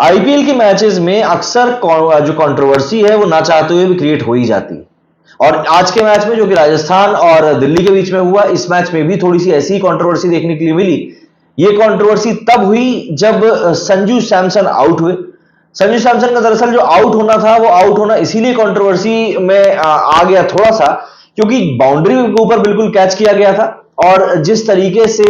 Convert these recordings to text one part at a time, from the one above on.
IPL के matches में अक्सर जो कंट्रोवर्सी है वो ना चाहते हुए भी क्रिएट हो ही जाती है। और आज के मैच में जो कि राजस्थान और दिल्ली के बीच में हुआ, इस मैच में भी थोड़ी सी ऐसी कंट्रोवर्सी देखने के लिए मिली। ये कंट्रोवर्सी तब हुई जब संजू सैमसन आउट हुए। संजू सैमसन का दरअसल जो आउट होना था वो आउट होना इसीलिए कंट्रोवर्सी में आ गया थोड़ा सा, क्योंकि बाउंड्री के ऊपर बिल्कुल कैच किया गया था। और जिस तरीके से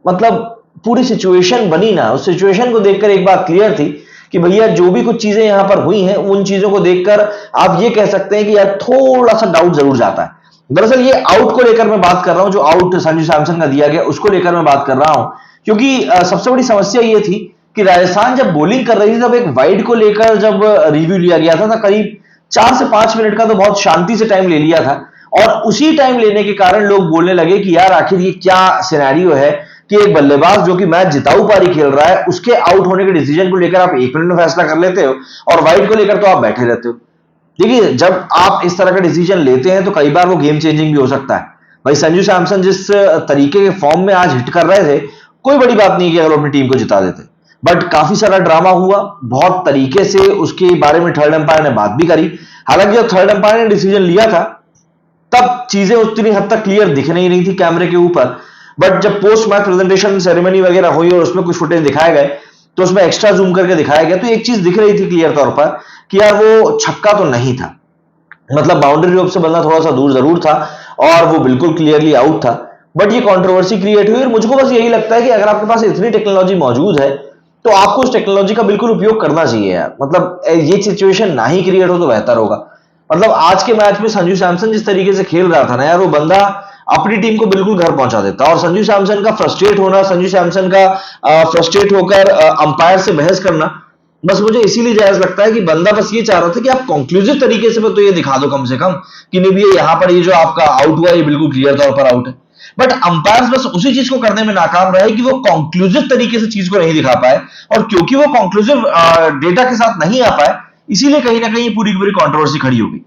मतलब पूरी सिचुएशन बनी ना, उस सिचुएशन को देखकर एक बात क्लियर थी कि भैया जो भी कुछ चीजें यहां पर हुई हैं उन चीजों को देखकर आप ये कह सकते हैं कि यार थोड़ा सा डाउट जरूर जाता है। दरअसल ये आउट को लेकर मैं बात कर रहा हूं, जो आउट संजू सैमसन का दिया गया उसको लेकर मैं बात कर रहा हूं। क्योंकि सबसे बड़ी समस्या ये थी कि राजस्थान जब बॉलिंग कर रही थी तब एक वाइड को लेकर जब रिव्यू लिया गया था करीब 4 से 5 मिनट का तो बहुत शांति से टाइम ले लिया था। और उसी टाइम लेने के कारण लोग बोलने लगे कि यार आखिर ये क्या सिनेरियो है कि एक बल्लेबाज जो कि मैच जिताऊ पारी खेल रहा है उसके आउट होने के डिसीजन को लेकर आप 1 मिनट में फैसला कर लेते हो और वाइड को लेकर तो आप बैठे रहते हो। देखिए, जब आप इस तरह का डिसीजन लेते हैं तो कई बार वो गेम चेंजिंग भी हो सकता है। भाई संजू सैमसन जिस तरीके के फॉर्म में आज हिट कर रहे थे, कोई बड़ी बात नहीं कि अगर अपनी टीम को जिता देते, बट काफी सारा ड्रामा हुआ। बहुत तरीके से उसके बारे में थर्ड अंपायर ने बात भी करी। हालांकि जब थर्ड अंपायर ने डिसीजन लिया था तब चीजें उतनी हद तक क्लियर दिख नहीं रही थी कैमरे के ऊपर, बट जब पोस्ट मैच प्रेजेंटेशन सेरेमनी वगैरह हुई और उसमें कुछ फुटेज दिखाए गए तो उसमें एक्स्ट्रा जूम करके दिखाया गया तो एक चीज दिख रही थी क्लियर तौर पर कि यार वो छक्का तो नहीं था। मतलब बाउंड्री रोप से बंदा थोड़ा सा दूर जरूर था और वो बिल्कुल क्लियरली आउट था। बट ये कंट्रोवर्सी क्रिएट हुई और मुझको बस यही लगता है कि अगर आपके पास इतनी टेक्नोलॉजी मौजूद है तो आपको उस टेक्नोलॉजी का बिल्कुल उपयोग करना चाहिए यार। मतलब ये सिचुएशन ना ही क्रिएट हो तो बेहतर होगा। मतलब आज के मैच में संजू सैमसन जिस तरीके से खेल रहा था ना यार, वो बंदा अपनी टीम को बिल्कुल घर पहुंचा देता। और संजू सैमसन का फ्रस्ट्रेट होना, संजू सैमसन का फ्रस्ट्रेट होकर अंपायर से बहस करना, बस मुझे इसीलिए जायज लगता है कि बंदा बस ये चाह रहा था कि आप कंक्लूसिव तरीके से तो ये दिखा दो कम से कम कि नहीं भैया यहाँ पर ये जो आपका आउट हुआ ये बिल्कुल क्लियर तौर पर आउट है। बट अंपायर बस उसी चीज को करने में नाकाम रहे कि वो कंक्लूसिव तरीके से चीज को नहीं दिखा पाए। और क्योंकि वो कंक्लूसिव डेटा के साथ नहीं आ पाए, इसीलिए कहीं ना कहीं पूरी की पूरी कंट्रोवर्सी खड़ी हो गई।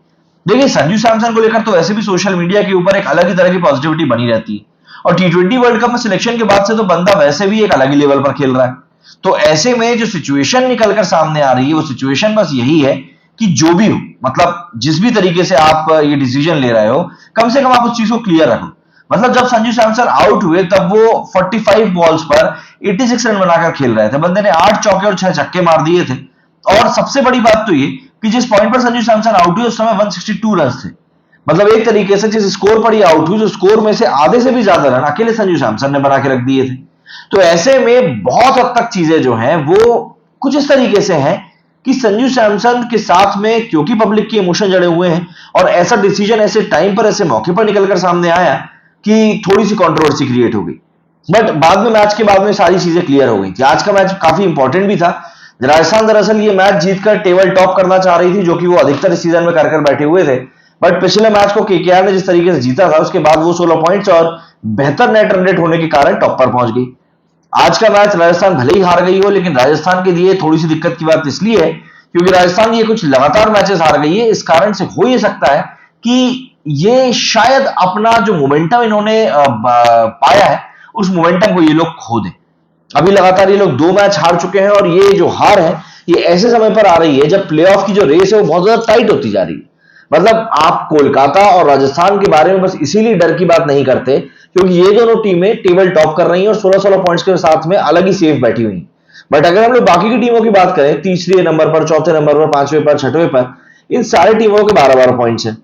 देखिए, संजू सैमसन को लेकर तो वैसे भी सोशल मीडिया के ऊपर एक अलग ही तरह की पॉजिटिविटी बनी रहती है। और टी20 वर्ल्ड कप में सिलेक्शन के बाद से तो बंदा वैसे भी एक अलग ही लेवल पर खेल रहा है। तो ऐसे में जो सिचुएशन निकलकर सामने आ रही है वो सिचुएशन बस यही है कि जो भी हो, मतलब जिस भी तरीके से आप ये डिसीजन ले रहे हो, कम से कम आप उस चीज को क्लियर रखो। मतलब जब संजू सैमसन आउट हुए तब वो 45 बॉल्स पर 86 रन बनाकर खेल रहे थे। बंदे ने 8 चौके और 6 छक्के मार दिए थे। और सबसे बड़ी बात तो ये कि जिस पॉइंट पर संजू सैमसन आउट हुए उस समय 162 रन थे। मतलब एक तरीके से जिस स्कोर पर ये आउट हुई, उस स्कोर में से आधे से भी ज्यादा रन अकेले संजू सैमसन ने बना के रख दिए थे। तो ऐसे में बहुत हद तक चीजें जो हैं वो कुछ इस तरीके से हैं कि संजू सैमसन के साथ में क्योंकि पब्लिक के इमोशन जड़े हुए हैं और ऐसा डिसीजन ऐसे टाइम पर ऐसे मौके पर निकलकर सामने आया कि थोड़ी सी कंट्रोवर्सी क्रिएट हो गई। बट बाद में, मैच के बाद में सारी चीजें क्लियर हो गई थी। आज का मैच काफी इंपॉर्टेंट भी था। राजस्थान दरअसल ये मैच जीतकर टेबल टॉप करना चाह रही थी, जो कि वो अधिकतर इस सीजन में कर बैठे हुए थे। बट पिछले मैच को केकेआर ने जिस तरीके से जीता था उसके बाद वो 16 पॉइंट्स और बेहतर नेट रन रेट होने के कारण टॉप पर पहुंच गई। आज का मैच राजस्थान भले ही हार गई हो, लेकिन राजस्थान के लिए थोड़ी सी दिक्कत की बात इसलिए है क्योंकि राजस्थान ये कुछ लगातार मैचेस हार गई है। इस कारण से हो ये सकता है कि ये शायद अपना जो मोमेंटम इन्होंने पाया है उस मोमेंटम को ये लोग खो दें। अभी लगातार ये लोग 2 मैच हार चुके हैं और ये जो हार है ये ऐसे समय पर आ रही है जब प्लेऑफ की जो रेस है वो बहुत ज्यादा टाइट होती जा रही है। मतलब आप कोलकाता और राजस्थान के बारे में बस इसीलिए डर की बात नहीं करते क्योंकि ये दोनों टीमें टेबल टॉप कर रही हैं और 16-16 पॉइंट्स के साथ में अलग ही सेफ बैठी हुई हैं। बट अगर हम लोग बाकी की टीमों की बात करें, तीसरे नंबर पर, चौथे नंबर पर, 5वें पर, 6वें पर, इन सारी टीमों के 12-12 पॉइंट्स हैं।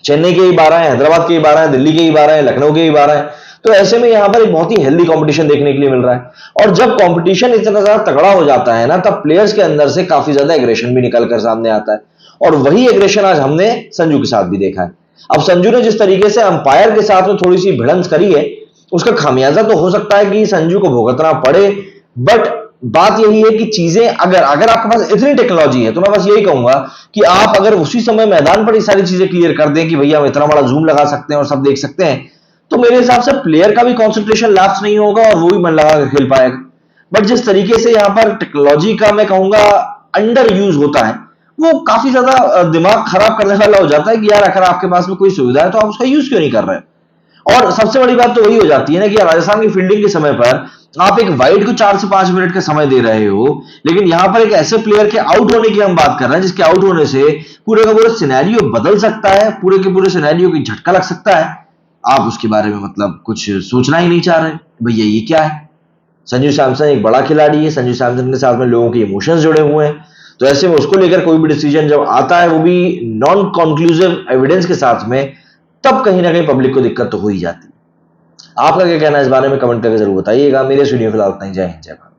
चेन्नई के ही 12 है, हैदराबाद के ही 12 है, दिल्ली के ही 12 है, लखनऊ के ही 12 है। तो ऐसे में यहां पर एक बहुत ही हेल्दी कंपटीशन देखने के लिए मिल रहा है। और जब कंपटीशन इतना ज्यादा तगड़ा हो जाता है ना, तब प्लेयर्स के अंदर से काफी ज्यादा एग्रेशन भी निकल कर सामने आता है। और वही एग्रेशन आज हमने संजू के साथ भी देखा है। अब संजू ने जिस तरीके से अंपायर के साथ में थोड़ी सी भिड़ंत करी है, उसका खामियाजा तो हो सकता है कि संजू को भुगतना पड़े। बट बात यही है कि चीजें अगर अगर आपके पास इतनी टेक्नोलॉजी है तो मैं बस यही कहूंगा कि आप अगर उसी समय मैदान पर ही सारी चीजें क्लियर कर दें कि भैया हम इतना बड़ा जूम लगा सकते हैं और सब देख सकते हैं, तो मेरे हिसाब से प्लेयर का भी कंसंट्रेशन लैप्स नहीं होगा और वो भी मन लगा कर खेल पाएगा। बट जिस तरीके से यहां पर टेक्नोलॉजी का मैं कहूंगा अंडर यूज होता है, वो काफी ज्यादा दिमाग खराब करने वाला हो जाता है कि यार अगर आपके पास में कोई सुविधा है तो आप उसका यूज क्यों नहीं कर रहे हैं। और सबसे बड़ी बात तो वही हो जाती है ना कि राजस्थान की फील्डिंग के समय पर आप एक वाइड को 4 से 5 मिनट का समय दे रहे हो, लेकिन यहां पर एक ऐसे प्लेयर के आउट होने की हम बात कर रहे हैं जिसके आउट होने से पूरे का पूरा सिनेरियो बदल सकता है, पूरे के पूरे सिनेरियो की झटका लग सकता है। आप उसके बारे में मतलब कुछ सोचना ही नहीं चाह रहे। भैया ये क्या है? संजू सैमसन एक बड़ा खिलाड़ी है, संजू सैमसन के साथ में लोगों के इमोशंस जुड़े हुए हैं, तो ऐसे में उसको लेकर कोई भी डिसीजन जब आता है, वो भी नॉन कंक्लूसिव एविडेंस के साथ में, तब कहीं ना कहीं पब्लिक को दिक्कत तो हो ही जाती है। आपका क्या कहना है इस बारे में? कमेंट करके जरूर बताइएगा। मेरे इस वीडियो फिलहाल उतना ही। जय हिंद, जय भारत।